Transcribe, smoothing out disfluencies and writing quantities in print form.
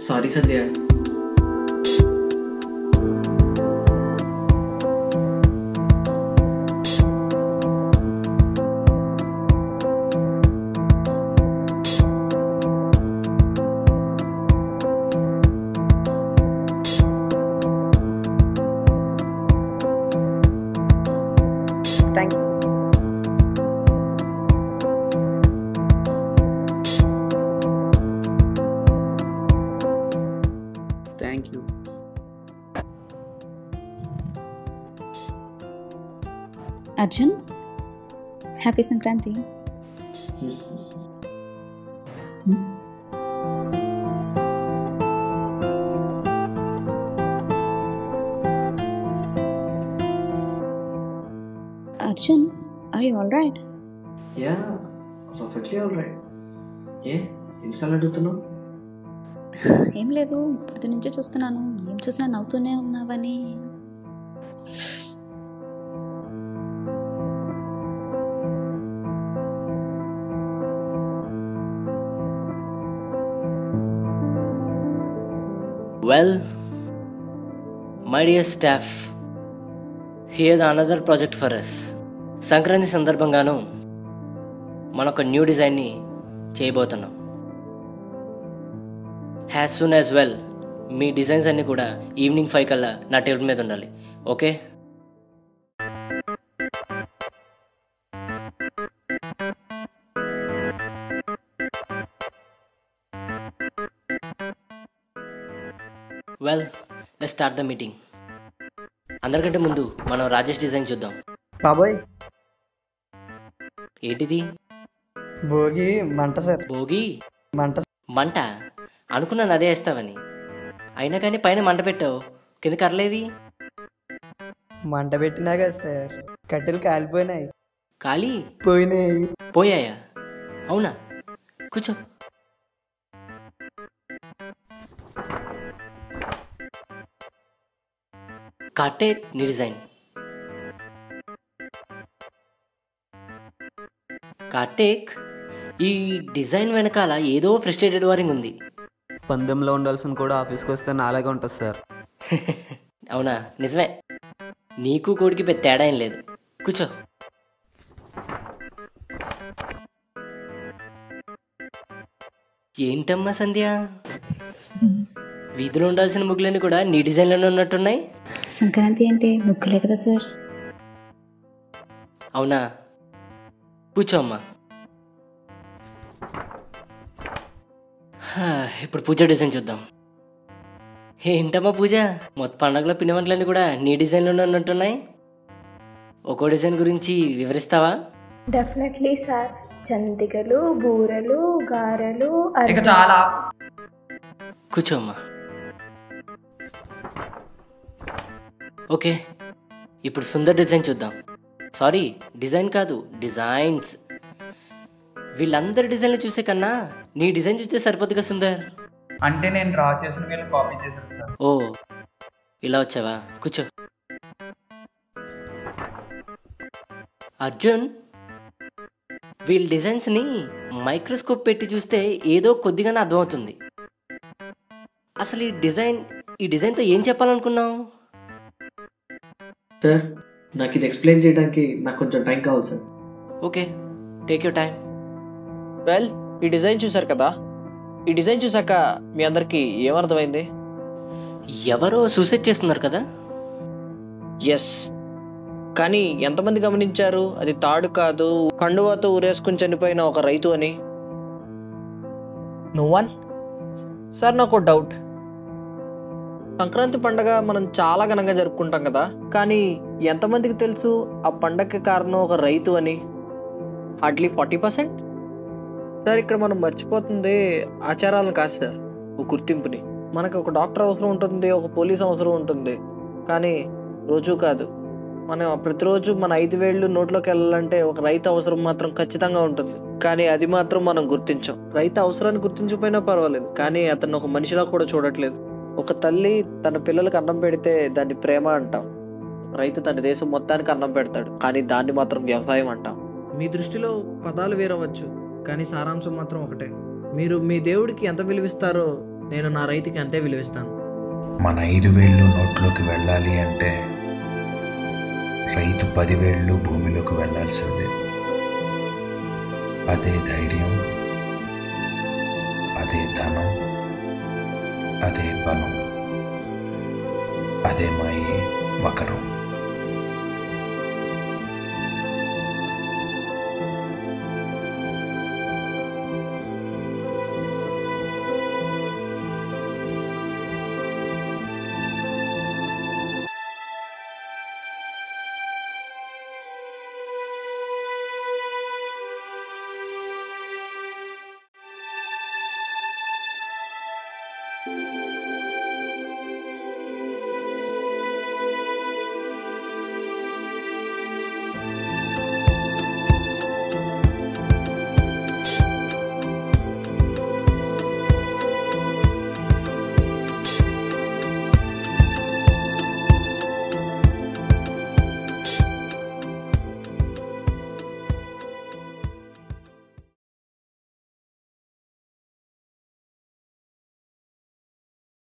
Sorry Sandhya. Thank you. Thank you. Arjun, happy Sankranti. Arjun, are you alright? Yeah, perfectly alright. ఎందుకు అలా అడుగుతున్నావు? ఏం లేదు, పొద్దు నుంచే చూస్తున్నాను, ఏం చూసినా నవ్వుతూనే ఉన్నావని. Well, my dear staff, here's another project for us. Sankranti సందర్భంగాను మనొక న్యూ డిజైన్ని చేయబోతున్నాం. యాజ్ సూన్ యాజ్ వెల్ మీ డిజైన్స్ అన్నీ కూడా ఈవినింగ్ 5 కల్లా నా టేబుల్ మీద ఉండాలి. Okay? Well, let's start the meeting. అందరికంటే ముందు మనం రాజేష్ డిజైన్ చూద్దాం. బాబోయ్, ఏంటిది? భోగి మంట సార్. భోగి మంట. మంట అనుకున్నాను అదే వేస్తావని. అయినా కానీ పైన మంట పెట్టావు, కింద కర్రలేవి? మంట పెట్టినా కదా సార్, కట్టెలు కాలిపోయినాయి. ఖాళీ పోయినాయి. పోయాయా? అవునా? కూర్చో. కార్తీక్, నీ డిజైన్. కార్తీక్, ఈ డిజైన్ వెనకాల ఏదో ఫ్రస్ట్రేటెడ్ వారింగ్ ఉంది. పందెంలో ఉండాల్సిన కూడా ఆఫీస్కి వస్తే నాలాగే ఉంటుంది సార్. అవునా? నిజమే. నీకు కోడికి పెద్ద తేడా ఏం లేదు. కూర్చో. ఏంటమ్మా సంధ్య, వీధిలో ఉండాల్సిన ముగ్గులన్నీ కూడా నీ డిజైన్లోనే ఉన్నట్టున్నాయి. సంక్రాంతి అంటే ముగ్గులే కదా సార్. అవునా? కూర్చో అమ్మా. ఇప్పుడు పూజ డిజైన్ చూద్దాం. ఏంటమ్మా పూజ, మొత్తం పండగలో పిండి వంటలన్నీ కూడా నీ డిజైన్లోనే ఉన్నట్టున్నాయి. ఒక్కో డిజైన్ గురించి వివరిస్తావా? Definitely sir. జంతికలు, బూరెలు, గారెలు. చాలా. కూర్చో అమ్మా. ఓకే, ఇప్పుడు సుందర్ డిజైన్ చూద్దాం. సారీ, డిజైన్ కాదు, డిజైన్స్. వీళ్ళందరి డిజైన్లు చూసే కన్నా నీ డిజైన్ చూస్తే సరిపోద్దిగా సుందర్. అంటే నేను డ్రా చేసిన వీళ్ళు కాపీ చేశాను సార్. ఓ, ఇలా వచ్చావా? కూర్చో. అర్జున్, వీళ్ళ డిజైన్స్ని మైక్రోస్కోప్ పెట్టి చూస్తే ఏదో కొద్దిగానే అర్థమవుతుంది. అసలు ఈ డిజైన్తో ఏం చెప్పాలనుకున్నావు? సార్, నాకు ఇది ఎక్స్ప్లెయిన్ చేయడానికి నాకు కొంచెం టైం కావాలి sir. Okay, take your time. Well, ఈ డిజైన్ చూసారు కదా. ఈ డిజైన్ చూసాక మీ అందరికి ఏమర్థమైంది? ఎవరో సూసైడ్ చేస్తున్నారు కదా? ఎస్, కానీ ఎంతమంది గమనించారు అది తాడు కాదు, కండువాతో ఊరేసుకుని చనిపోయిన ఒక రైతు అని? No one. సార్, నాకు డౌట్. సంక్రాంతి పండగ మనం చాలా ఘనంగా జరుపుకుంటాం కదా, కానీ ఎంతమందికి తెలుసు ఆ పండగకి కారణం ఒక రైతు అని? హార్డ్లీ 40%. సార్, ఇక్కడ మనం మర్చిపోతుంది ఆచారాలను కాదు సార్, ఒక గుర్తింపుని. మనకు ఒక డాక్టర్ అవసరం ఉంటుంది, ఒక పోలీస్ అవసరం ఉంటుంది, కానీ రోజు కాదు. మనం ప్రతిరోజు మన 5 వేళ్ళు నోట్లోకి వెళ్ళాలంటే ఒక రైతు అవసరం మాత్రం ఖచ్చితంగా ఉంటుంది, కానీ అది మాత్రం మనం గుర్తించాం. రైతు అవసరాన్ని గుర్తించకపోయినా పర్వాలేదు, కానీ అతను ఒక మనిషిలా కూడా చూడట్లేదు. ఒక తల్లి తన పిల్లలకు అన్నం పెడితే దాన్ని ప్రేమ అంటాం. రైతు తన దేశం మొత్తానికి అన్నం పెడతాడు, కానీ దాన్ని మాత్రం వ్యవసాయం అంటాం. మీ దృష్టిలో పదాలు వేరవచ్చు, కానీ సారాంశం మాత్రం ఒకటే. మీరు మీ దేవుడికి ఎంత విలువిస్తారో నేను నా రైతుకి అంతే విలువిస్తాను. మన 5 వేళ్ళు నోట్లోకి వెళ్ళాలి అంటే రైతు 10 వేళ్ళు భూమిలోకి వెళ్ళాల్సిందే. అదే ధైర్యం, అదే ధనం, అదే బలం, అదే మాయే మకరం.